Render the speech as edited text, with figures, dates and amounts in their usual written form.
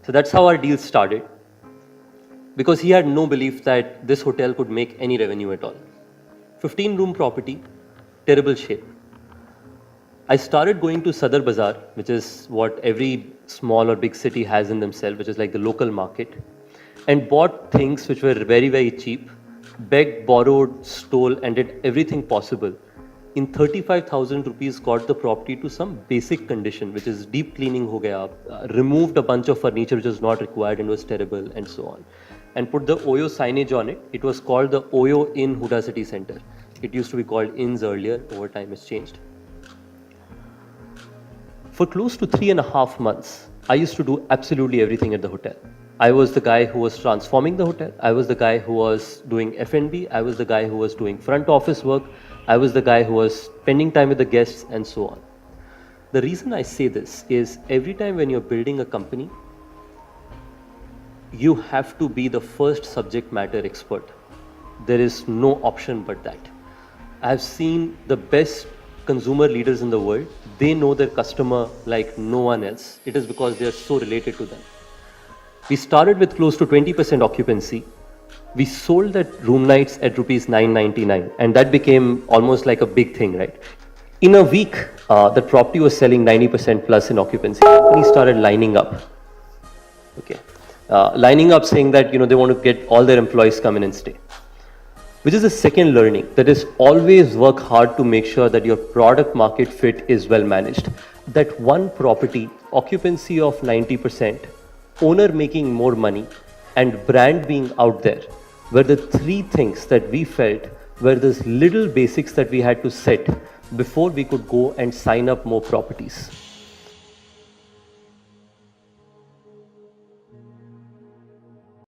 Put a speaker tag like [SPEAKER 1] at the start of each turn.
[SPEAKER 1] So that's how our deal started, because he had no belief that this hotel could make any revenue at all. 15-room property, terrible shape. I started going to Sadar Bazaar, which is what every small or big city has in themselves, which is like the local market, and bought things which were very, very cheap, begged, borrowed, stole, and did everything possible. In 35,000 rupees, got the property to some basic condition, which is deep cleaning ho gaya, removed a bunch of furniture which was not required and was terrible, and so on. And put the OYO signage on it. It was called the OYO Inn Huda City Center. It used to be called Inns earlier, over time it's changed. For close to 3.5 months, I used to do absolutely everything at the hotel. I was the guy who was transforming the hotel. I was the guy who was doing F&B. I was the guy who was doing front office work. I was the guy who was spending time with the guests and so on. The reason I say this is every time when you're building a company, you have to be the first subject matter expert. There is no option but that. I've seen the best consumer leaders in the world. They know their customer like no one else. It is because they are so related to them. We started with close to 20% occupancy. We sold that room nights at rupees 999, and that became almost like a big thing, right? In a week, the property was selling 90% plus in occupancy. Companies started lining up. Okay, lining up saying that they want to get all their employees come in and stay. Which is the second learning, that is always work hard to make sure that your product market fit is well managed. That one property, occupancy of 90%, owner making more money, and brand being out there were the three things that we felt were those little basics that we had to set before we could go and sign up more properties.